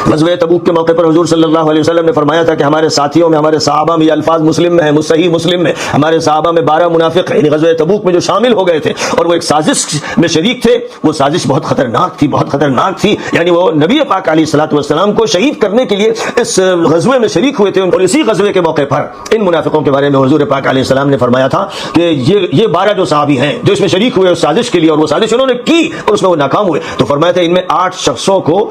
غزوہ تبوک کے موقع پر حضور صلی اللہ علیہ وسلم نے فرمایا تھا کہ ہمارے ساتھیوں میں، ہمارے صحابہ میں، یہ الفاظ مسلم میں ہیں، صحیح مسلم میں، ہمارے صحابہ میں 12 منافق یعنی غزوہ تبوک میں جو شامل ہو گئے تھے اور وہ ایک سازش میں شریک تھے، وہ سازش بہت خطرناک تھی، بہت خطرناک تھی، یعنی وہ نبی پاک علیہ الصلوۃ والسلام کو شہید کرنے کے لیے اس غزوے میں شریک ہوئے تھے، اور اسی غزوے کے موقع پر ان منافقوں کے بارے میں حضور پاک علیہ السلام نے فرمایا تھا کہ یہ 12 جو صحابی ہیں جو اس میں شریک ہوئے اس سازش کے لیے، اور وہ سازش انہوں نے کی اور اس میں وہ ناکام ہوئے، تو فرمایا تھا ان میں 8 شخصوں کو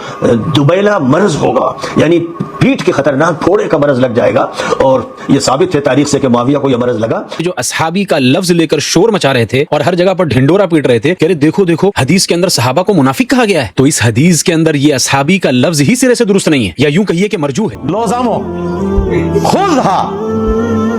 دوبیلا مرض ہوگا، یعنی پیٹھ کے خطرناک پھوڑے کا مرض لگ جائے گا، اور یہ ثابت ہے تاریخ سے کہ معاویہ کو یہ مرض لگا۔ جو اصحابی کا لفظ لے کر شور مچا رہے تھے اور ہر جگہ پر ڈھنڈورا پیٹ رہے تھے کہ دیکھو دیکھو حدیث کے اندر صحابہ کو منافق کہا گیا ہے، تو اس حدیث کے اندر یہ اصحابی کا لفظ ہی سرے سے درست نہیں ہے، یا یوں کہیے کہ مرجوح ہے۔ لوزامو خذھا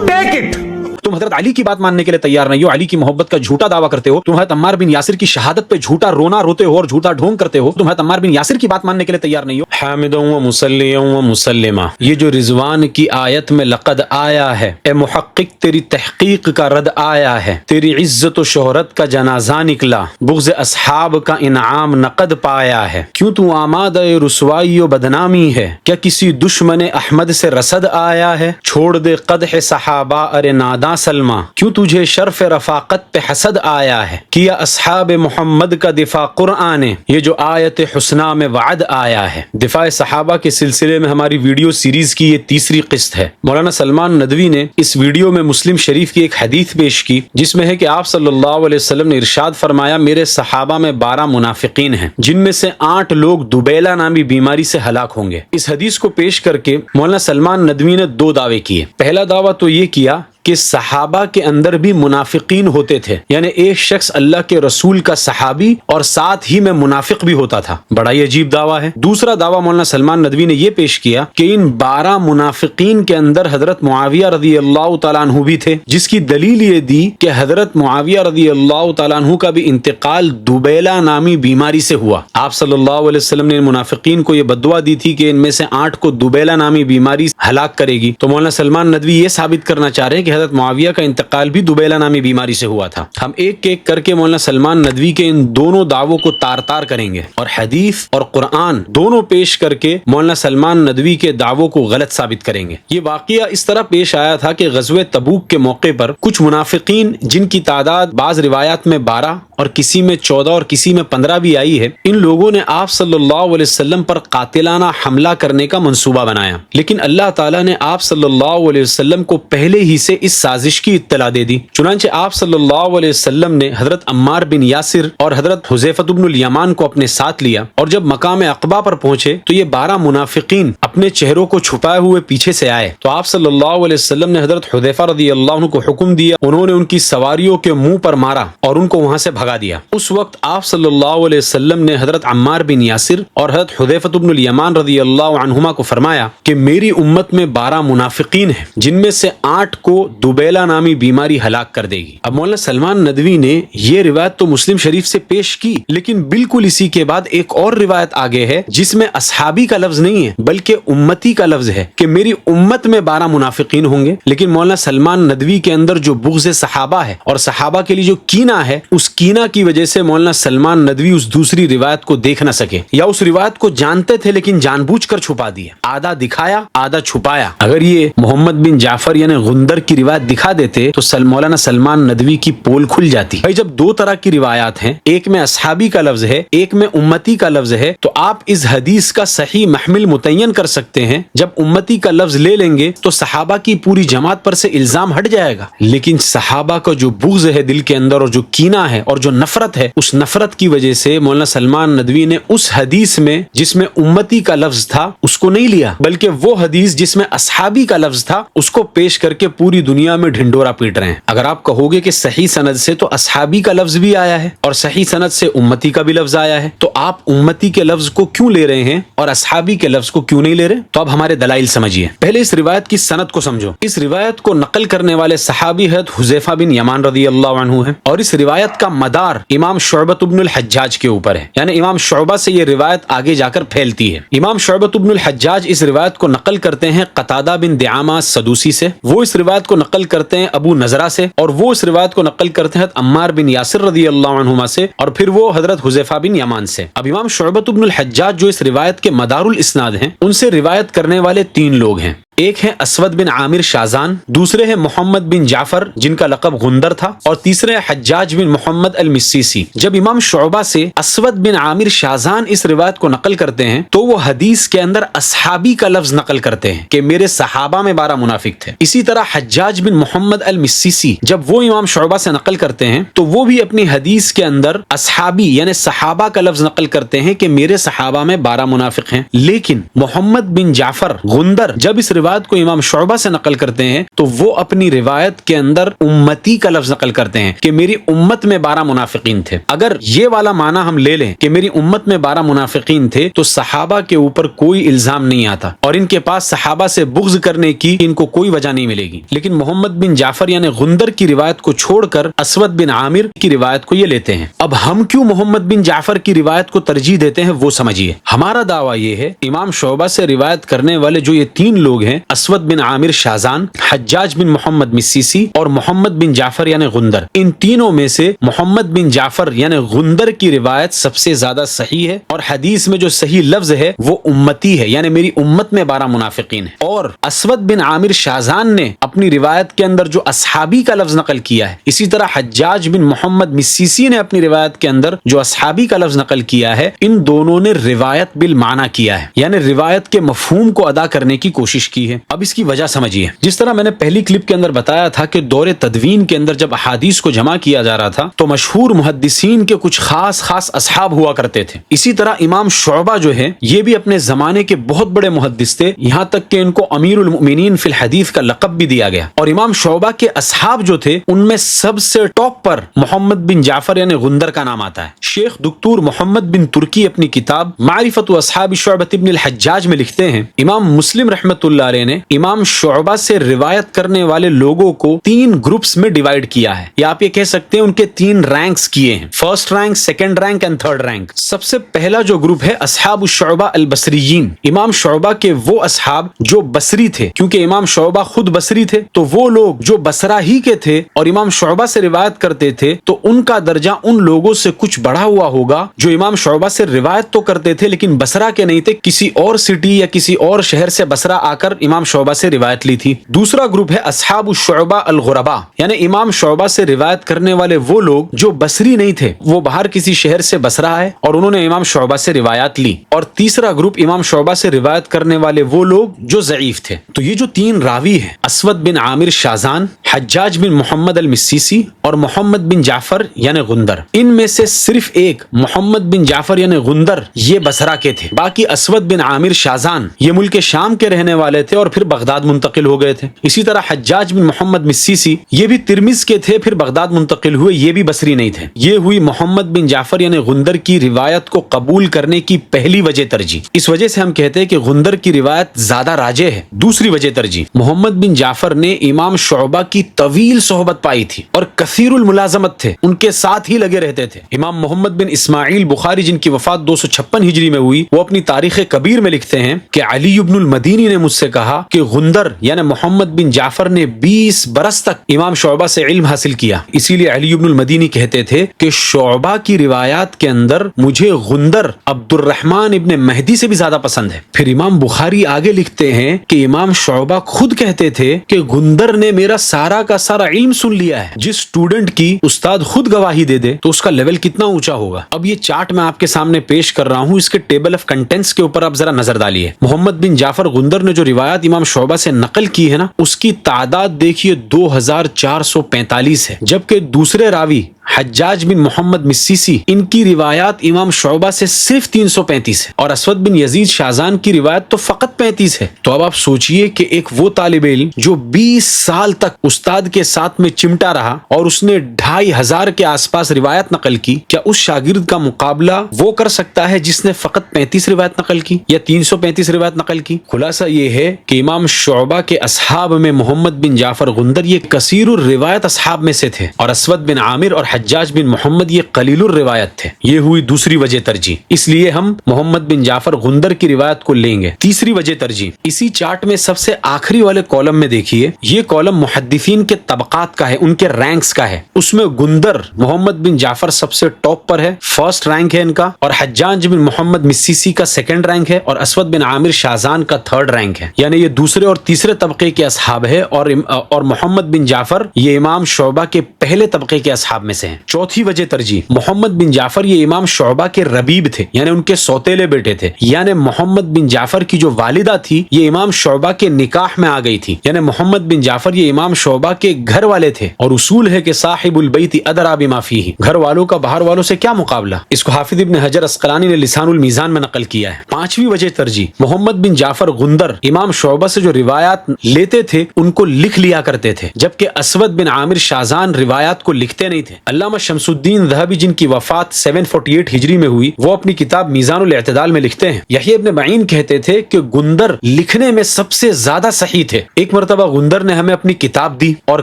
ٹیک اٹ، تم حضرت علی کی بات ماننے کے لیے تیار نہیں ہو، علی کی محبت کا جھوٹا دعویٰ کرتے ہو، تم حضرت عمار بن یاسر کی شہادت پہ جھوٹا رونا روتے ہو اور جھوٹا ڈھونگ کرتے ہو، تم حضرت عمار بن یاسر کی بات ماننے کے لیے تیار نہیں ہو۔ حامدوں و مصلیوں و مسلمہ، یہ جو رضوان کی آیت میں لقد آیا ہے، اے محقق تیری تحقیق کا رد آیا ہے، تیری عزت و شہرت کا جنازہ نکلا، بغض اصحاب کا انعام نقد پایا ہے، کیوں تو آمادہ رسوائی و بدنامی ہے، کیا کسی دشمن احمد سے رسد آیا ہے، چھوڑ دے قدح صحابہ ارے ناداں سلمہ، کیوں تجھے شرف رفاقت پہ حسد آیا ہے، کیا اصحاب محمد کا دفاع قرآن، یہ جو آیت حسنہ میں وعد آیا ہے۔ دفاع صحابہ کے سلسلے میں ہماری ویڈیو سیریز کی یہ تیسری قسط ہے۔ مولانا سلمان ندوی نے اس ویڈیو میں مسلم شریف کی ایک حدیث پیش کی جس میں ہے کہ آپ صلی اللہ علیہ وسلم نے ارشاد فرمایا، میرے صحابہ میں 12 منافقین ہیں جن میں سے 8 لوگ دوبیلا نامی بیماری سے ہلاک ہوں گے۔ اس حدیث کو پیش کر کے مولانا سلمان ندوی نے 2 دعوے کیے۔ پہلا دعویٰ تو یہ کیا کہ صحابہ کے اندر بھی منافقین ہوتے تھے، یعنی ایک شخص اللہ کے رسول کا صحابی اور ساتھ ہی میں منافق بھی ہوتا تھا، بڑا ہی عجیب دعویٰ ہے۔ دوسرا دعویٰ مولانا سلمان ندوی نے یہ پیش کیا کہ ان 12 منافقین کے اندر حضرت معاویہ رضی اللہ تعالیٰ عنہ بھی تھے، جس کی دلیل یہ دی کہ حضرت معاویہ رضی اللہ تعالیٰ عنہ کا بھی انتقال دوبیلا نامی بیماری سے ہوا۔ آپ صلی اللہ علیہ وسلم نے منافقین کو یہ بددعا دی تھی کہ ان میں سے 8 کو دوبیلا نامی بیماری ہلاک کرے گی، تو مولانا سلمان ندوی یہ ثابت کرنا چاہ رہے ہیں کہ حضرت معاویہ کا انتقال بھی دوبیلا نامی بیماری سے ہوا تھا۔ ہم ایک ایک کر کے مولانا سلمان ندوی کے ان دونوں دعووں کو تار تار کریں گے اور حدیث اور قرآن دونوں پیش کر کے مولانا سلمان ندوی کے دعووں کو غلط ثابت کریں گے۔ یہ واقعہ اس طرح پیش آیا تھا کہ غزوہ تبوک کے موقع پر کچھ منافقین جن کی تعداد بعض روایات میں 12 اور کسی میں 14 اور کسی میں 15 بھی آئی ہے، ان لوگوں نے آپ صلی اللہ علیہ وسلم پر قاتلانہ حملہ کرنے کا منصوبہ بنایا، لیکن اللہ تعالیٰ نے آپ صلی اللہ علیہ وسلم کو پہلے ہی سے اس سازش کی اطلاع دے دی۔ چنانچہ آپ صلی اللہ علیہ وسلم نے حضرت عمار بن یاسر اور حضرت حذیفہ بن الیمان کو اپنے ساتھ لیا، اور جب مقام عقبہ پر پہنچے تو یہ 12 منافقین اپنے چہروں کو چھپائے ہوئے پیچھے سے آئے، تو آپ صلی اللہ علیہ وسلم نے حضرت حذیفہ رضی اللہ عنہ کو حکم دیا، انہوں نے ان کی سواریوں کے منہ پر مارا اور ان کو وہاں سے بھگا دیا۔ اس وقت آپ صلی اللہ علیہ وسلم نے حضرت عمار بن یاسر اور حضرت حذیفہ بن الیمان رضی اللہ عنہما کو فرمایا کہ میری امت میں 12 منافقین ہیں جن میں سے 8 کو دوبیلا نامی بیماری ہلاک کر دے گی۔ اب مولانا سلمان ندوی نے یہ روایت تو مسلم شریف سے پیش کی، لیکن بالکل اسی کے بعد ایک اور روایت آگے ہے جس میں اصحابی کا لفظ نہیں ہے بلکہ امتی کا لفظ ہے کہ میری امت میں 12 منافقین ہوں گے، لیکن مولانا سلمان ندوی کے اندر جو بغض صحابہ ہے اور صحابہ کے لیے جو کینہ ہے، اس کینہ کی وجہ سے مولانا سلمان ندوی اس دوسری روایت کو دیکھ نہ سکے، یا اس روایت کو جانتے تھے لیکن جان بوجھ کر چھپا دیا، آدھا دکھایا آدھا چھپایا۔ اگر یہ محمد بن جعفر یعنی غندر کی روایت دکھا دیتے تو مولانا سلمان ندوی کی پول کھل جاتی۔ بھائی جب 2 طرح کی روایات ہیں، ایک میں اصحابی کا لفظ ہے ایک میں امتی کا لفظ ہے، تو آپ اس حدیث کا صحیح محمل متعین کر سکتے ہیں۔ جب امتی کا لفظ لے لیں گے تو صحابہ کی پوری جماعت پر سے الزام ہٹ جائے گا، لیکن صحابہ کا جو بغض ہے دل کے اندر اور جو کینہ ہے اور جو نفرت ہے، اس نفرت کی وجہ سے مولانا سلمان ندوی نے اس حدیث میں جس میں امتی کا لفظ تھا اس کو نہیں لیا، بلکہ وہ حدیث جس میں اصحابی کا لفظ تھا اس کو پیش کر کے پوری دنیا میں ڈھنڈورا پیٹ رہے ہیں۔ اگر آپ کہو گے کہ صحیح سند سے تو اصحابی کا لفظ بھی آیا ہے اور صحیح سند سے امتی کا بھی لفظ آیا ہے، تو آپ امتی کے لفظ کو کیوں لے رہے ہیں اور اصحابی کے لفظ کو کیوں نہیں لے رہے؟ تو اب ہمارے دلائل سمجھیے۔ پہلے اس روایت کی سند کو سمجھو۔ اس روایت کو نقل کرنے والے صحابی حضرت حذیفہ بن یمان رضی اللہ عنہ ہیں، اور اس روایت کا مدار امام شعبۃ بن الحجاج کے اوپر ہے، یعنی امام شعبہ سے یہ روایت آگے جا کر پھیلتی ہے۔ امام شعبۃ بن الحجاج اس روایت کو نقل کرتے ہیں قتادہ بن دعامہ السدوسی سے، وہ اس روایت کو نقل کرتے ہیں ابو نضرہ سے، اور وہ اس روایت کو نقل کرتے ہیں عمار بن یاسر رضی اللہ عنہما سے، اور پھر وہ حضرت حذیفہ بن یمان سے۔ اب امام شعبۃ بن الحجاج جو اس روایت کے مدار الاسناد ہیں، ان سے روایت کرنے والے 3 لوگ ہیں۔ ایک ہے اسود بن عامر شازان، دوسرے ہیں محمد بن جعفر جن کا لقب غندر تھا، اور تیسرے ہیں حجاج بن محمد المسیسی۔ جب امام شعبہ سے اسود بن عامر شازان اس روایت کو نقل کرتے ہیں تو وہ حدیث کے اندر اصحابی کا لفظ نقل کرتے ہیں کہ میرے صحابہ میں 12 منافق تھے۔ اسی طرح حجاج بن محمد المسیسی جب وہ امام شعبہ سے نقل کرتے ہیں تو وہ بھی اپنی حدیث کے اندر اصحابی یعنی صحابہ کا لفظ نقل کرتے ہیں کہ میرے صحابہ میں 12 منافق ہیں۔ لیکن محمد بن جعفر غندر جب اس روایت کو امام شعبہ سے نقل کرتے ہیں تو وہ اپنی روایت کے اندر امتی کا لفظ نقل کرتے ہیں کہ میری امت میں 12 منافقین تھے۔ اگر یہ والا معنی ہم لے لیں کہ میری امت میں 12 منافقین تھے تو صحابہ کے اوپر کوئی الزام نہیں آتا اور ان کے پاس صحابہ سے بغض کرنے کی ان کو کوئی وجہ نہیں ملے گی۔ لیکن محمد بن جعفر یعنی غندر کی روایت کو چھوڑ کر اسود بن عامر کی روایت کو یہ لیتے ہیں۔ اب ہم کیوں محمد بن جعفر کی روایت کو ترجیح دیتے ہیں وہ سمجھیے۔ ہمارا دعویٰ یہ ہے امام شعبہ سے روایت کرنے والے جو یہ 3 لوگ ہیں، اسود بن عامر شازان، حجاج بن محمد مسیسی اور محمد بن جعفر یعنی غندر، ان تینوں میں سے محمد بن جعفر یعنی غندر کی روایت سب سے زیادہ صحیح ہے، اور حدیث میں جو صحیح لفظ ہے وہ امتی ہے یعنی میری امت میں 12 منافقین ہیں۔ اور اسود بن عامر شازان نے اپنی روایت کے اندر جو اصحابی کا لفظ نقل کیا ہے، اسی طرح حجاج بن محمد مسیسی نے اپنی روایت کے اندر جو اصحابی کا لفظ نقل کیا ہے، ان دونوں نے روایت بالمعنی کیا ہے یعنی روایت کے مفہوم کو ادا کرنے کی کوشش کی ہے۔ اب اس کی وجہ سمجھیے۔ جس طرح میں نے پہلی کلپ کے اندر بتایا تھا کہ دور تدوین کے اندر جب احادیث کو جمع کیا جا رہا تھا تو مشہور محدثین کے کچھ خاص اصحاب ہوا کرتے تھے۔ اسی طرح امام شعبہ جو ہے یہ بھی اپنے زمانے کے بہت بڑے محدث تھے، یہاں تک کہ ان کو امیر المؤمنین فی الحدیث کا لقب بھی دیا گیا۔ اور امام شعبہ کے اصحاب جو تھے ان میں سب سے ٹاپ پر محمد بن جعفر یعنی غندر کا نام آتا ہے۔ شیخ دکتور محمد بن ترکی اپنی کتاب معرفت اصحاب شعبۃ بن الحجاج میں لکھتے ہیں امام مسلم رحمۃ اللہ علیہ نے امام شعبہ سے روایت کرنے والے لوگوں کو 3 گروپس میں ڈیوائیڈ کیا ہے، یا آپ یہ کہہ سکتے ہیں ان کے 3 رینکس کیے ہیں، first rank, second rank and third rank. سب سے پہلا جو گروپ ہے اصحاب الشعبہ البصریین، امام شعبہ کے وہ اصحاب جو بصری تھے، کیونکہ امام شعبہ خود بصری تھے تو وہ لوگ جو بصرہ ہی کے تھے اور امام شعبہ سے روایت کرتے تھے تو ان کا درجہ ان لوگوں سے کچھ بڑھا ہوا ہوگا جو امام شعبہ سے روایت تو کرتے تھے لیکن بصرہ کے نہیں تھے، کسی اور سٹی یا کسی اور شہر سے بصرہ آ کر امام شعبہ سے روایت لی تھی۔ دوسرا گروپ ہے اصحاب الشعبہ الغرباء، یعنی امام شعبہ سے روایت کرنے والے وہ لوگ جو بصری نہیں تھے، وہ باہر کسی شہر سے بصرہ آئے اور انہوں نے امام شعبہ سے روایات لی۔ اور تیسرا گروپ امام شعبہ سے روایت کرنے والے وہ لوگ جو ضعیف تھے۔ تو یہ جو 3 راوی ہیں اسود بن عامر شازان، حجاج بن محمد المسیسی اور محمد بن جعفر یعنی غندر، ان میں سے صرف ایک محمد بن جعفر یعنی غندر یہ بصرہ کے تھے، باقی اسود بن عامر شازان یہ ملک شام کے رہنے والے تھے اور پھر بغداد منتقل ہو گئے تھے۔ اسی طرح حجاج بن محمد مسیسی یہ بھی ترمذ کے تھے، پھر بغداد منتقل ہوئے، یہ بھی بصری نہیں تھے۔ یہ ہوئی محمد بن جعفر یعنی غندر کی روایت کو قبول کرنے کی پہلی وجہ ترجیح۔ اس وجہ سے ہم کہتے ہیں کہ غندر کی روایت زیادہ راجح ہے۔ دوسری وجہ ترجیح، محمد بن جعفر نے امام شعبہ کی طویل صحبت پائی تھی اور کثیر الملازمت تھے، ان کے ساتھ ہی لگے رہتے تھے۔ امام محمد بن اسماعیل بخاری جن کی وفات 256 ہجری میں ہوئی، وہ اپنی تاریخ کبیر میں لکھتے ہیں کہ علی بن المدینی نے مجھ سے کہا کہ غندر یعنی محمد بن جعفر نے 20 برس تک امام شعبہ سے علم حاصل کیا۔ اسی لیے علی بن المدینی کہتے تھے کہ شعبہ کی روایات کے اندر مجھے غندر عبد الرحمن ابن مہدی سے بھی زیادہ پسند ہے۔ پھر امام بخاری آگے لکھتے ہیں کہ امام شعبہ خود کہتے تھے کہ غندر نے میرا سارا کا سارا علم سن لیا ہے۔ جس اسٹوڈنٹ کی استاد خود گواہی دے دے تو اس کا لیول کتنا اونچا ہوگا۔ اب یہ چارٹ میں آپ کے سامنے پیش کر رہا ہوں، اس کے ٹیبل آف کنٹینٹس کے اوپر آپ ذرا نظر ڈالیے۔ محمد بن جعفر غندر نے جو روایات امام شعبہ سے نقل کی ہے نا، اس کی تعداد دیکھیے 2445 ہے، جبکہ دوسرے راوی حجاج بن محمد مسیسی ان کی روایات امام شعبہ سے صرف 335 ہے، اور اسود بن یزید شازان کی روایت تو فقط 35 ہے۔ تو اب آپ سوچئے کہ ایک وہ طالب علم جو 20 سال تک استاد کے ساتھ میں چمٹا رہا اور اس نے 2500 کے آس پاس روایت نقل کی، کیا اس شاگرد کا مقابلہ وہ کر سکتا ہے جس نے فقط 35 روایت نقل کی یا 335 روایت نقل کی؟ خلاصہ یہ ہے کہ امام شعبہ کے اصحاب میں محمد بن جعفر غندر یہ کثیر الروایت اصحاب میں سے تھے، اور اسود بن عامر اور حجاج بن محمد یہ قلیل الروایت تھے. یہ ہوئی دوسری وجہ ترجیح. اس لیے ہم محمد بن جعفر غندر کی روایت کو لیں گے. تیسری وجہ ترجیح اسی چارٹ میں سب سے آخری والے کالم میں دیکھیے. یہ کالم محدثین کے طبقات کا ہے, ان کے رینکس کا ہے. اس میں گندر محمد بن جعفر سب سے ٹاپ پر ہے, فرسٹ رینک ہے ان کا, اور حجاج بن محمد مسیسی کا سیکنڈ رینک ہے, اور اسود بن عامر شاہزان کا تھرڈ رینک ہے. یعنی یہ دوسرے اور تیسرے طبقے کے اصحاب ہے, اور محمد بن جعفر یہ امام شعبہ کے پہلے طبقے کے اصحاب میں سے ہیں. چوتھی وجہ ترجیح محمد بن جعفر یہ امام شعبہ کے ربیب تھے, یعنی ان کے سوتیلے بیٹے تھے. یعنی محمد بن جعفر کی جو والدہ تھی یہ امام شعبہ کے نکاح میں آ گئی تھی. یعنی محمد بن جعفر یہ امام شعبہ کے گھر والے تھے, اور اصول ہے کہ صاحب البیت ادرا بما فیہ, گھر والوں کا باہر والوں سے کیا مقابلہ. اس کو حافظ ابن حجر اسقلانی نے لسان المیزان میں نقل کیا ہے. پانچویں وجہ ترجیح محمد بن جعفر غندر امام شعبہ سے جو روایات لیتے تھے ان کو لکھ لیا کرتے تھے, جبکہ اسود بن عامر شاہزان روایات کو لکھتے نہیں تھے. علامہ شمس الدین ذہبی جن کی وفات 748 ہجری میں ہوئی, وہ اپنی کتاب میزان الاعتدال میں لکھتے ہیں یحییٰ ابن معین کہتے تھے کہ گندر لکھنے میں سب سے زیادہ صحیح تھے. ایک مرتبہ گندر نے ہمیں اپنی کتاب دی اور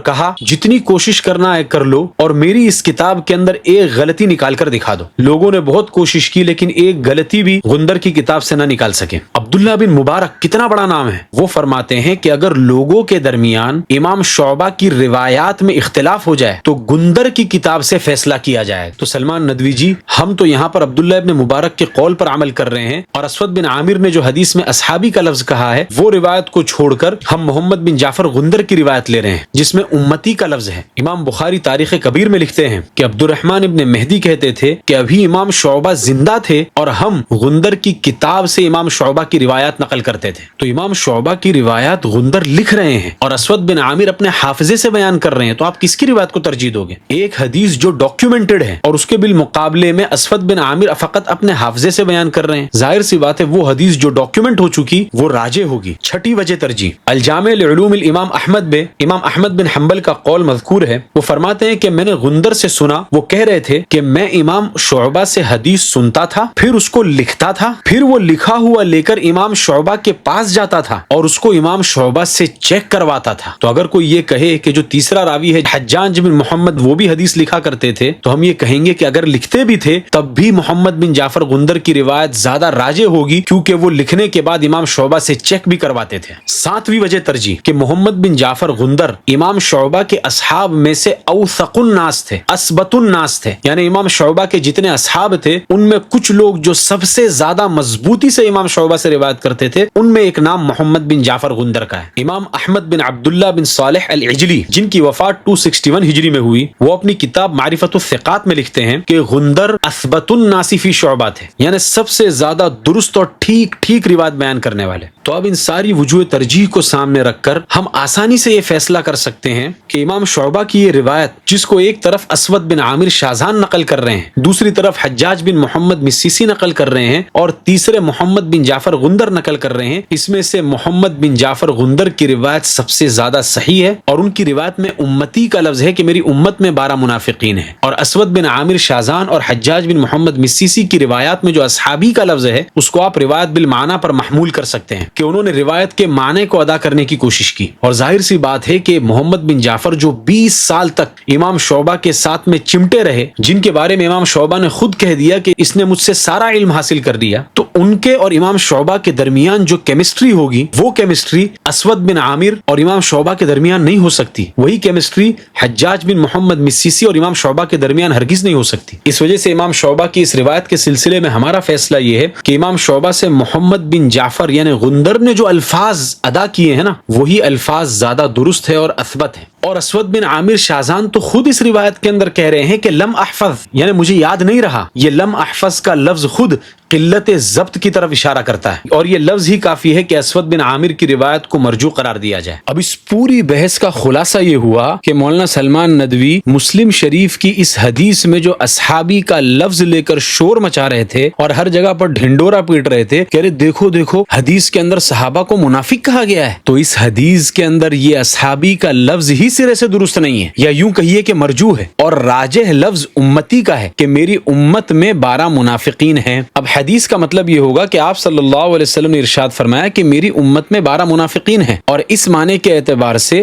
کہا جتنی کوشش کرنا ہے کر لو, اور میری اس کتاب کے اندر ایک غلطی نکال کر دکھا دو. لوگوں نے بہت کوشش کی لیکن ایک غلطی بھی گندر کی کتاب سے نہ نکال سکے. عبداللہ بن مبارک کتنا بڑا نام ہے, وہ فرماتے ہیں کہ اگر لوگوں کے درمیان امام شعبہ کی روایات میں اختلاف ہو جائے تو گندر کی کتاب سے فیصلہ کیا جائے. تو سلمان ندوی جی, ہم تو یہاں پر عبداللہ ابن مبارک کے قول پر عمل کر رہے ہیں, اور اسود بن عامر نے جو حدیث میں اصحابی کا لفظ کہا ہے وہ روایت کو چھوڑ کر ہم محمد بن جعفر غندر کی روایت لے رہے ہیں جس میں امتی کا لفظ ہے. امام بخاری تاریخ کبیر میں لکھتے ہیں کہ عبد الرحمن ابن مہدی کہتے تھے کہ ابھی امام شعبہ زندہ تھے اور ہم غندر کی کتاب سے امام شعبہ کی روایات نقل کرتے تھے. تو امام شعبہ کی روایات غندر لکھ رہے ہیں اور اسود بن عامر اپنے حافظے سے بیان کر رہے ہیں, تو آپ کس کی روایت کو ترجیح دو گے؟ ایک حدیث جو ڈاکیومنٹڈ ہے اور اس کے بالمقابلے میں اسود بن عامر فقط اپنے حافظے سے بیان کر رہے ہیں, ظاہر سی بات ہے وہ حدیث جو ڈاکیومنٹ ہو چکی وہ راجح ہوگی. چھٹی وجہ ترجیح الجامع لعلوم الامام احمد میں امام احمد بن حنبل کا قول مذکور ہے. وہ فرماتے ہیں کہ میں نے غندر سے سنا, وہ کہہ رہے تھے کہ میں امام شعبہ سے حدیث سنتا تھا, پھر اس کو لکھتا تھا, پھر وہ لکھا ہوا لے کر امام شعبہ کے پاس جاتا تھا اور اس کو امام شعبہ سے چیک کرواتا تھا. تو اگر کوئی یہ کہے کہ جو تیسرا راوی ہے حجاج بن محمد وہ بھی حدیث لکھا کرتے تھے, تو ہم یہ کہیں گے کہ اگر لکھتے بھی تھے تب بھی محمد بن جعفر غندر کی روایت زیادہ راجح ہوگی, کیونکہ وہ لکھنے کے بعد امام شعبہ سے چیک بھی کرواتے تھے. ساتویں وجہ ترجیح کہ محمد بن جعفر غندر امام شعبہ کے اصحاب میں سے اوثق الناس تھے, اثبت الناس تھے. یعنی امام شعبہ کے جتنے اصحاب تھے ان میں کچھ لوگ جو سب سے زیادہ مضبوطی سے امام شعبہ سے روایت کرتے تھے, ان میں ایک نام محمد بن جعفر غندر کا ہے. امام احمد بن عبداللہ بن صالح العجلی جن کی وفات 261 ہجری میں ہوئی, وہ اپنی کتاب معرفت الثقات میں لکھتے ہیں کہ غندر اثبت الناس فی شعبہ تھے, یعنی سب سے زیادہ درست اور ٹھیک روایت بیان کرنے والے. تو اب ان ساری وجوہ ترجیح کو سامنے رکھ کر ہم آسانی سے یہ فیصلہ کر سکتے ہیں کہ امام شعبہ کی یہ روایت جس کو ایک طرف اسود بن عامر شاہزان نقل کر رہے ہیں, دوسری طرف حجاج بن محمد مسیسی نقل کر رہے ہیں, اور تیسرے محمد بن جعفر غندر نقل کر رہے ہیں, اس میں سے محمد بن جعفر غندر کی روایت سب سے زیادہ صحیح ہے, اور ان کی روایت میں امتی کا لفظ ہے کہ میری امت میں 12 منافقین ہیں. اور اسود بن عامر شاہزان اور حجاج بن محمد مسیسی کی روایات میں جو اصحابی کا لفظ ہے اس کو آپ روایت بالمعنی پر محمول کر سکتے ہیں کہ انہوں نے روایت کے معنی کو ادا کرنے کی کوشش کی. اور ظاہر سی بات ہے کہ محمد بن جعفر جو 20 سال تک امام شعبہ کے ساتھ میں چمٹے رہے, جن کے بارے میں امام شعبہ نے خود کہہ دیا کہ اس نے مجھ سے سارا علم حاصل کر دیا, تو ان کے اور امام شعبہ کے درمیان جو کیمسٹری ہوگی وہ کیمسٹری اسود بن عامر اور امام شعبہ کے درمیان نہیں ہو سکتی. وہی کیمسٹری حجاج بن محمد مسیسی اور امام شعبہ کے درمیان ہرگز نہیں ہو سکتی. اس وجہ سے امام شعبہ کی اس روایت کے سلسلے میں ہمارا فیصلہ یہ ہے کہ امام شعبہ سے محمد بن جعفر یعنی غندر نے جو الفاظ ادا کیے ہیں نا, وہی الفاظ زیادہ درست ہے اور اثبت ہے. اور اسود بن عامر شاہزان تو خود اس روایت کے اندر کہہ رہے ہیں کہ لم احفظ, یعنی مجھے یاد نہیں رہا. یہ لم احفظ کا لفظ خود قلت ضبط کی طرف اشارہ کرتا ہے, اور یہ لفظ ہی کافی ہے کہ اسود بن عامر کی روایت کو مرجو قرار دیا جائے. اب اس پوری بحث کا خلاصہ یہ ہوا کہ مولانا سلمان ندوی مسلم شریف کی اس حدیث میں جو اصحابی کا لفظ لے کر شور مچا رہے تھے اور ہر جگہ پر ڈھنڈورا پیٹ رہے تھے, کہہ رہے دیکھو حدیث کے اندر صحابہ کو منافق کہا گیا ہے, تو اس حدیث کے اندر یہ اصحابی کا لفظ ہی سرے سے درست نہیں ہے, یا یوں کہیے کہ مرجو ہے, اور راجح لفظ امتی کا ہے کہ میری امت میں 12 منافقین ہیں. اب حدیث کا مطلب یہ ہوگا کہ آپ صلی اللہ علیہ وسلم نے ارشاد فرمایا کہ میری امت میں 12 منافقین ہیں, اور اس معنی کے اعتبار سے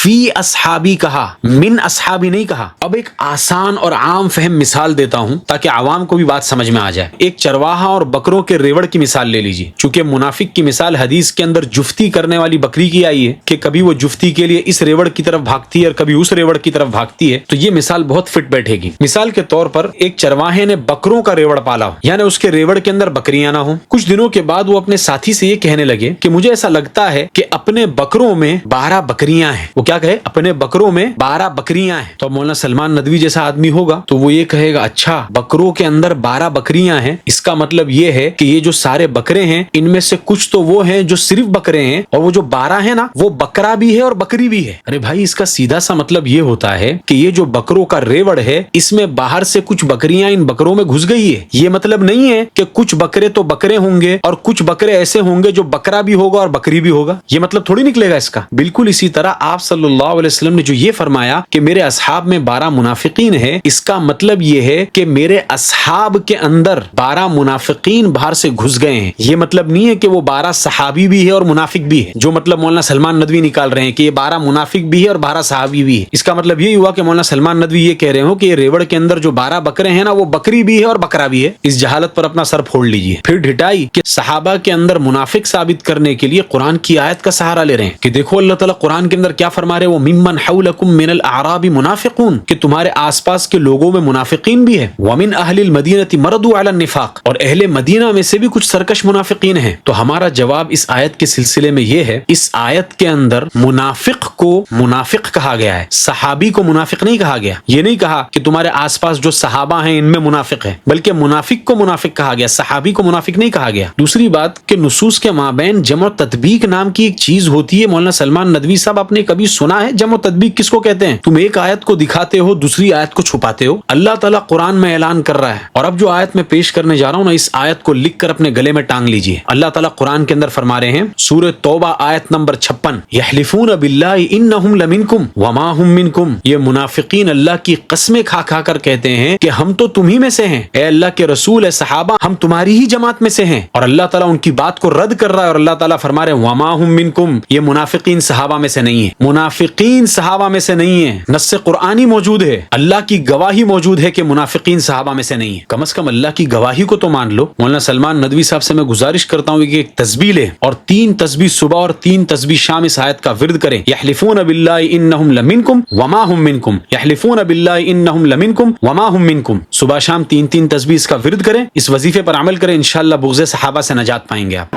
فی اصحابی کہا, من اصحابی نہیں کہا. اب ایک آسان اور عام فہم مثال دیتا ہوں تاکہ عوام کو بھی بات سمجھ میں آ جائے. ایک چرواہا اور بکروں کے ریوڑ کی مثال لے لیجیے. چونکہ منافق کی مثال حدیث کے اندر جفتی کرنے والی بکری کی آئی ہے کہ کبھی وہ جفتی کے لیے اس ریوڑ کی طرف بھاگتی ہے اور کبھی اس ریوڑ کی طرف بھاگتی ہے, تو یہ مثال بہت فٹ بیٹھے گی. مثال کے طور پر ایک چرواہے نے بکروں کا ریوڑ پالا ہو, یعنی اس کے ریوڑ کے اندر بکریاں نہ ہوں. کچھ دنوں کے بعد وہ اپنے ساتھی سے یہ کہنے لگے کہ مجھے ایسا لگتا ہے کہ اپنے بکروں میں 12 بکریاں ہیں. وہ کیا کہے, اپنے بکروں میں 12 بکریاں ہیں. تو مولانا سلمان ندوی جیسا آدمی ہوگا تو وہ یہ کہے گا, اچھا بکروں کے اندر 12 بکریاں ہیں, اس کا مطلب یہ ہے کہ یہ جو سارے بکرے ہیں ان میں سے کچھ تو وہ ہیں جو صرف بکرے ہیں, اور وہ جو 12 ہیں نا وہ بکرا بھی ہے اور بکری بھی ہے. ارے بھائی, اس کا سیدھا سا مطلب یہ ہوتا ہے کہ یہ جو بکروں کا ریوڑ ہے اس میں باہر سے کچھ بکریاں ان بکروں میں گھس گئی ہے. یہ مطلب نہیں ہے کہ کچھ بکرے تو بکرے ہوں گے اور کچھ بکرے ایسے ہوں گے جو بکرا بھی ہوگا اور بکری بھی ہوگا. یہ مطلب تھوڑی نکلے گا اس کا. بالکل اسی طرح آپ صلی اللہ علیہ وسلم نے جو یہ فرمایا کہ میرے اصحاب میں 12 منافقین ہیں, اس کا مطلب یہ ہے کہ میرے اصحاب کے اندر 12 منافقین باہر سے گھس گئے ہیں. یہ مطلب نہیں ہے کہ وہ 12 صحابی بھی ہے اور منافق بھی ہے, جو مطلب مولانا سلمان ندوی نکال رہے ہیں کہ یہ 12 منافق بھی ہے اور 12 صحابی بھی ہے. اس کا مطلب یہی ہوا کہ مولانا سلمان ندوی یہ کہہ رہے ہو کہ یہ ریوڑ کے اندر جو 12 بکرے ہیں نا وہ بکری بھی ہے اور بکرا بھی ہے. اس جہالت پر اپنا سر پھوڑ لیجئے. پھر ڈھٹائی کہ صحابہ کے اندر منافق ثابت کرنے کے لیے قرآن کی آیت کا سہارا لے رہے ہیں کہ دیکھو اللہ تعالیٰ قرآن کے اندر کیا فرما رہے ہیں, وہ ممن حولکم من الاعراب منافقون, کہ تمہارے آس پاس کے لوگوں میں منافقین بھی ہیں. ومن اہل المدینہ مردوا علی النفاق, اور اہل مدینہ میں سے بھی کچھ سرکش منافقین ہیں. تو ہمارا جواب اس آیت کے سلسلے میں یہ ہے, اس آیت کے اندر منافق کو منافق کہا گیا ہے, صحابی کو منافق نہیں کہا گیا. یہ نہیں کہا کہ تمہارے آس پاس جو صحابہ ہیں ان میں منافق ہیں, بلکہ منافق کو منافق کہا گیا, صحابی کو منافق نہیں کہا گیا. دوسری بات کہ نصوص کے مابین جمع و تطبیق نام کی ایک چیز ہوتی ہے. مولانا سلمان ندوی صاحب آپ نے کبھی سنا ہے جمع و تطبیق کس کو کہتے ہیں؟ تم ایک آیت کو دکھاتے ہو دوسری آیت کو چھپاتے ہو. اللہ تعالیٰ قرآن میں اعلان کر رہا ہے, اور اب جو آیت میں پیش کرنے جا رہا ہوں نا, اس آیت کو لکھ کر اپنے گلے میں ٹانگ لیجئے. اللہ تعالیٰ قرآن کے اندر فرما رہے ہیں, سورہ توبہ آیت نمبر 56, یحلفون باللہ انہم لمنکم وما ہم منکم. یہ منافقین اللہ کی قسمیں کھا کھا کر کہتے ہیں کہ ہم تو تم ہی میں سے ہیں, اے اللہ کے رسول, اے صحابہ, ہم تمہاری ہی جماعت میں سے ہیں. اور اللہ تعالیٰ ان کی بات کو رد کر رہا ہے, اور اللہ تعالیٰ فرما رہے ہیں وما ہم منکم, یہ منافقین صحابہ میں سے نہیں ہیں. منافقین صحابہ میں سے نہیں ہیں. نص قرآنی موجود ہے, اللہ کی گواہی موجود ہے کہ منافقین صحابہ میں سے نہیں ہیں. کم از کم اللہ کی گواہی کو تو مان لو. مولانا سلمان ندوی صاحب سے میں گزارش کرتا ہوں کہ ایک تسبیح لے اور 3 تسبیح صبح اور 3 تسبیح شام اس آیت کا ورد کریں. یحلفون باللہ انہم لمنکم وما ہم منکم, یحلفون باللہ انہم لمنکم وما ہم منکم. صبح شام 3 تسبیح اس کا ورد کریں, اس وظیفے پر عمل کریں, انشاءاللہ بغض صحابہ سے نجات پائیں گے آپ.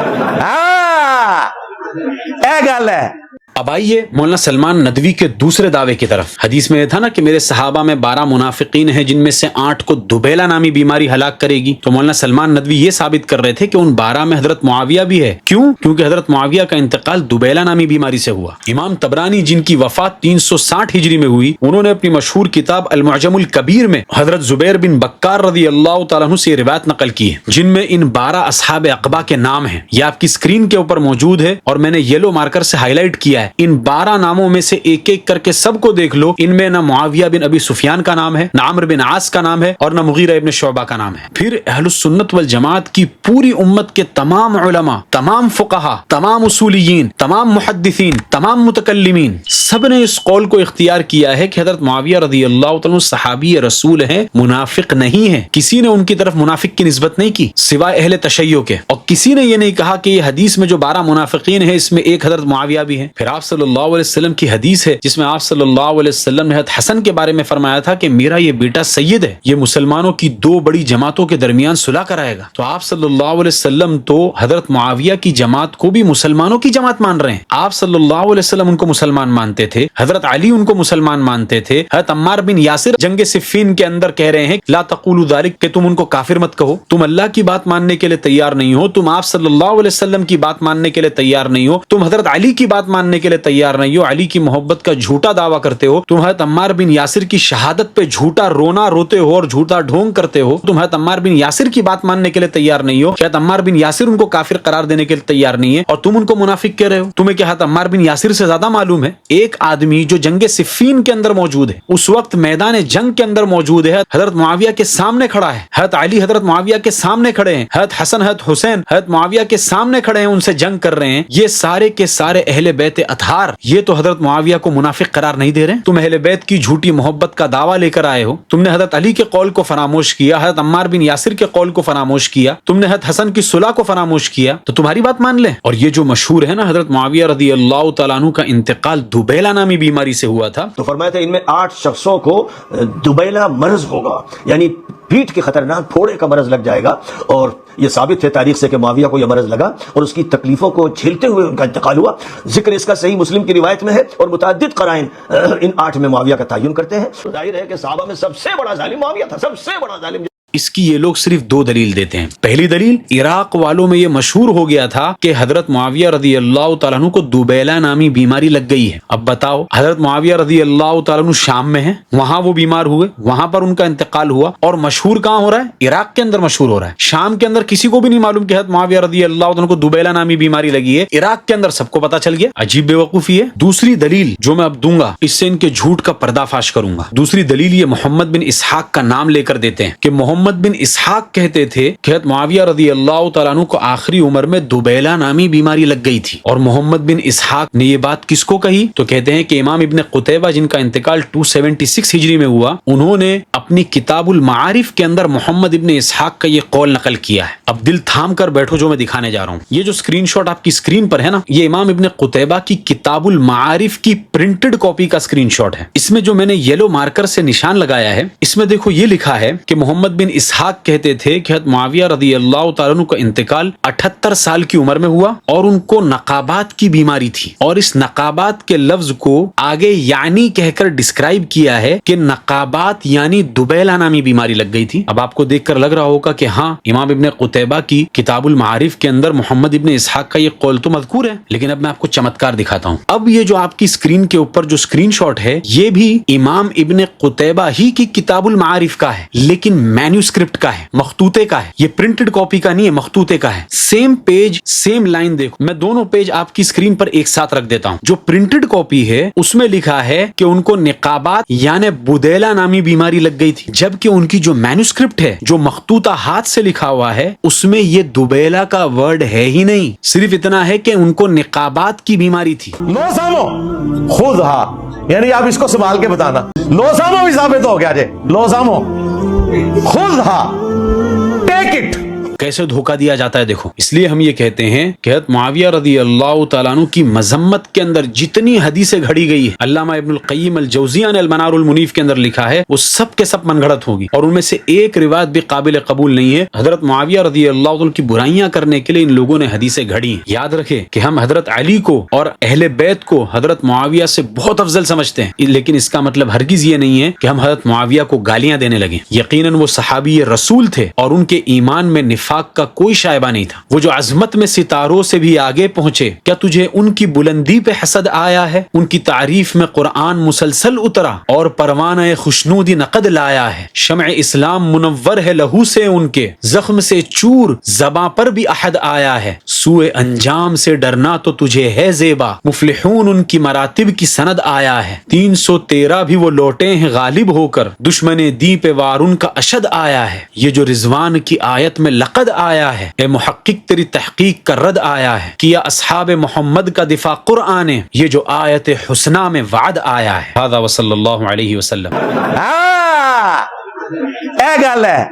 اے گل ہے. اب آئیے مولانا سلمان ندوی کے دوسرے دعوے کی طرف. حدیث میں یہ تھا نا کہ میرے صحابہ میں 12 منافقین ہیں جن میں سے 8 کو دبیلا نامی بیماری ہلاک کرے گی. تو مولانا سلمان ندوی یہ ثابت کر رہے تھے کہ ان 12 میں حضرت معاویہ بھی ہے. کیوں؟ کیونکہ حضرت معاویہ کا انتقال دبیلا نامی بیماری سے ہوا. امام طبرانی جن کی وفات 360 ہجری میں ہوئی, انہوں نے اپنی مشہور کتاب المعجم الکبیر میں حضرت زبیر بن بکار رضی اللہ تعالیٰ عنہ سے روایت نقل کی ہے, جن میں ان 12 اصحاب عقبہ کے نام ہیں. یہ آپ کی اسکرین کے اوپر موجود ہے اور میں نے یلو مارکر سے ہائی لائٹ کیا ہے. ان 12 ناموں میں سے ایک ایک کر کے سب کو دیکھ لو. ان میں نہ معاویہ بن ابی سفیان کا نام ہے, نہ عمرو بن عاص کا نام ہے, اور نہ مغیرہ ابن شعبہ کا نام ہے. پھر اہل السنت والجماعت کی پوری امت کے تمام علماء, تمام فقہا, تمام اصولیین, تمام محدثین, تمام متکلمین, سب نے اس قول کو اختیار کیا ہے کہ حضرت معاویہ رضی اللہ تعالیٰ صحابی رسول ہیں, منافق نہیں ہیں. کسی نے ان کی طرف منافق کی نسبت نہیں کی سوائے اہل تشیع کے, اور کسی نے یہ نہیں کہا کہ یہ حدیث میں جو 12 منافقین ہیں اس میں ایک حضرت معاویہ بھی ہیں. پھر آپ صلی اللہ علیہ وسلم کی حدیث ہے جس میں آپ صلی اللہ علیہ وسلم نے حضرت حسن کے بارے میں فرمایا تھا کہ میرا یہ بیٹا سید ہے, یہ مسلمانوں کی 2 بڑی جماعتوں کے درمیان صلح کرائے گا. تو آپ صلی اللہ علیہ وسلم تو حضرت معاویہ کی جماعت کو بھی مسلمانوں کی جماعت مان رہے ہیں. آپ صلی اللہ علیہ وسلم ان کو مسلمان مانتے تھے, حضرت علی ان کو مسلمان مانتے تھے, حضرت عمار بن یاسر جنگ صفین کے اندر کہہ رہے ہیں لا تقولوا ذلک, کہ تم ان کو کافر مت کہو, تم اللہ کی بات ماننے کے لیے تیار نہیں ہو, تم آپ صلی اللہ علیہ وسلم کی بات ماننے کے لیے تیار نہیں ہو, تم حضرت علی کی بات ماننے کے لیے تیار نہیں ہو, علی کی محبت کا جھوٹا دعویٰ کرتے ہو, تم حضرت عمار بن یاسر کی شہادت پہ جھوٹا رونا روتے ہو اور جھوٹا ڈھونگ کرتے ہو, تم حضرت عمار بن یاسر کی بات ماننے کے لیے تیار نہیں ہو, حضرت عمار بن یاسر ان کو کافر قرار دینے کے لیے تیار نہیں ہے, اور تم ان کو منافق کہہ رہے ہو. تمہیں کیا حضرت عمار بن یاسر سے زیادہ معلوم ہے؟ ایک آدمی جو جنگ صفین کے اندر موجود ہے, اس وقت میدان جنگ کے اندر موجود ہے, حضرت معاویہ کے سامنے کھڑا ہے, حضرت علی حضرت معاویہ کے سامنے کھڑے ہیں, حضرت حسن حضرت حسین حضرت معاویہ کے سامنے کھڑے ہیں, ان سے جنگ کر رہے ہیں, یہ سارے کے سارے اہل بیت اطہار, یہ تو حضرت معاویہ کو منافق قرار نہیں دے رہے. تم اہل بیت کی جھوٹی محبت کا دعویٰ لے کر آئے ہو, تم نے حضرت علی کے قول کو فراموش کیا, حضرت عمار بن یاسر کے قول کو فراموش کیا, تم نے حضرت حسن کی صلح کو فراموش کیا, تو تمہاری بات مان لیں. اور یہ جو مشہور ہے نا, حضرت معاویہ رضی اللہ تعالیٰ عنہ کا انتقال دوبیلہ نامی بیماری سے ہوا تھا. تو فرمایا تھا ان میں 8 شخصوں کو دوبیلا مرض ہوگا, یعنی پیٹھ کے خطرناک پھوڑے کا مرض لگ جائے گا. اور یہ ثابت ہے تاریخ سے کہ معاویہ کو یہ مرض لگا اور اس کی تکلیفوں کو جھیلتے ہوئے ان کا انتقال ہوا. ذکر اس کا صحیح مسلم کی روایت میں ہے, اور متعدد قرائن ان 8 میں معاویہ کا تعین کرتے ہیں. ظاہر ہے کہ صحابہ میں سب سے بڑا ظالم معاویہ تھا, سب سے بڑا ظالم. اس کی یہ لوگ صرف 2 دلیل دیتے ہیں. پہلی دلیل, عراق والوں میں یہ مشہور ہو گیا تھا کہ حضرت معاویہ رضی اللہ تعالیٰ عنہ کو دوبیلہ نامی بیماری لگ گئی ہے. اب بتاؤ, حضرت معاویہ رضی اللہ تعالیٰ عنہ شام میں ہیں, وہاں وہ بیمار ہوئے, وہاں پر ان کا انتقال ہوا, اور مشہور کہاں ہو رہا ہے؟ عراق کے اندر مشہور ہو رہا ہے. شام کے اندر کسی کو بھی نہیں معلوم کہ حضرت معاویہ رضی اللہ عنہ کو دوبیلہ نامی بیماری لگی ہے, عراق کے اندر سب کو پتا چل گیا. عجیب بیوقوفی ہے. دوسری دلیل جو میں اب دوں گا, اس سے ان کے جھوٹ کا پردہ فاش کروں گا. دوسری دلیل یہ محمد بن اسحاق کا نام لے کر دیتے ہیں کہ محمد بن اسحاق کہتے تھے کہ حضرت معاویہ رضی اللہ تعالیٰ عنہ کو آخری عمر میں دوبیلہ نامی بیماری لگ گئی تھی. اور محمد بن اسحاق نے یہ بات کس کو کہی؟ تو کہتے ہیں کہ امام ابن قتیبہ, جن کا انتقال 276 ہجری میں ہوا, انہوں نے اپنی کتاب المعارف کے اندر محمد ابن اسحاق کا یہ قول نقل کیا ہے. اب دل تھام کر بیٹھو, جو میں دکھانے جا رہا ہوں. یہ جو سکرین شاٹ آپ کی سکرین پر ہے نا, یہ امام ابن قتیبہ کی کتاب المعارف کی پرنٹڈ کاپی کا سکرین شاٹ ہے. اس میں جو میں نے یلو مارکر سے نشان لگایا ہے, اس میں دیکھو یہ لکھا ہے کہ محمد بن اسحاق کہتے تھے کہ حضرت معاویہ رضی اللہ تعالیٰ عنہ کا انتقال 78 سال کی عمر میں ہوا, اور ان کو نقابات کی بیماری تھی. اور اس نقابات کے لفظ کو آگے یعنی کہہ کر ڈسکرائب کیا ہے کہ نقابات یعنی دوبیلہ نامی بیماری لگ گئی تھی. اب آپ کو دیکھ کر لگ رہا ہوگا کہ ہاں, امام ابن قتیبہ کی کتاب المعارف کے اندر محمد ابن اسحاق کا یہ قول تو مذکور ہے, لیکن اب میں آپ کو چمتکار دکھاتا ہوں. اب یہ جو آپ کی سکرین کے اوپر جو سکرین شاٹ ہے, یہ بھی امام ابن قتیبہ ہی کی کتاب المعارف کا ہے, لیکن مینوسکرپٹ کا ہے, مخطوطے کا ہے. یہ پرنٹڈ کاپی کا نہیں ہے, مخطوطے کا ہے. سیم پیج سیم لائن دیکھو, میں دونوں پیج آپ کی سکرین پر ایک ساتھ رکھ دیتا ہوں. جو پرنٹڈ کاپی ہے اس میں لکھا ہے کہ ان کو نقابات یعنی بدیلہ نامی بیماری لگ گئی تھی, جبکہ ان کی جو مینوسکرپٹ ہے, جو مخطوطہ ہاتھ سے لکھا ہوا ہے, اس میں یہ دوبیلہ کا ورڈ ہے ہی نہیں. صرف اتنا ہے کہ ان کو نقابات کی بیماری تھی. لو سامو خود ہا, یعنی آپ اس کو سنبھال کے بتانا. لو سامو بھی ثابت ہو گیا جی. لو سامو خود ہا, ٹیک اٹ. کیسے دھوکہ دیا جاتا ہے دیکھو. اس لیے ہم یہ کہتے ہیں کہ حضرت معاویہ رضی اللہ تعالیٰ عنہ کی مذمت کے اندر جتنی حدیثیں گھڑی گئی ہے, علامہ ابن القیم الجوزیہ نے المنار المنیف کے اندر لکھا ہے, وہ سب کے سب من گھڑت ہوگی, اور ان میں سے ایک روایت بھی قابل قبول نہیں ہے. حضرت معاویہ رضی اللہ عنہ کی برائیاں کرنے کے لیے ان لوگوں نے حدیثیں گھڑی ہیں. یاد رکھے کہ ہم حضرت علی کو اور اہل بیت کو حضرت معاویہ سے بہت افضل سمجھتے ہیں, لیکن اس کا مطلب ہرگز یہ نہیں ہے کہ ہم حضرت معاویہ کو گالیاں دینے لگے. یقیناً وہ صحابی رسول تھے, اور ان کے ایمان میں نفاق کا کوئی شائبہ نہیں تھا. وہ جو عظمت میں ستاروں سے بھی آگے پہنچے, کیا تجھے ان کی بلندی پہ حسد آیا ہے؟ ان کی تعریف میں قرآن مسلسل اترا اور پروانہ خوشنودی نقد لایا ہے. شمع اسلام منور ہے لہو سے ان کے, زخم سے چور زباں پر بھی احد آیا ہے. سوئے انجام سے ڈرنا تو تجھے ہے زیبا, مفلحون ان کی مراتب کی سند آیا ہے. 313 بھی وہ لوٹے ہیں غالب ہو کر, دشمن دی پہ وار ان کا اشد آیا ہے. یہ جو رضوان کی آیت میں لقد آیا ہے, اے محقق تیری تحقیق کا رد آیا ہے. کیا اصحاب محمد کا دفاع قرآن ہے, یہ جو آیت حسنہ میں وعد آیا ہے. ھذا وصلی اللہ علیہ وسلم. اے گل ہے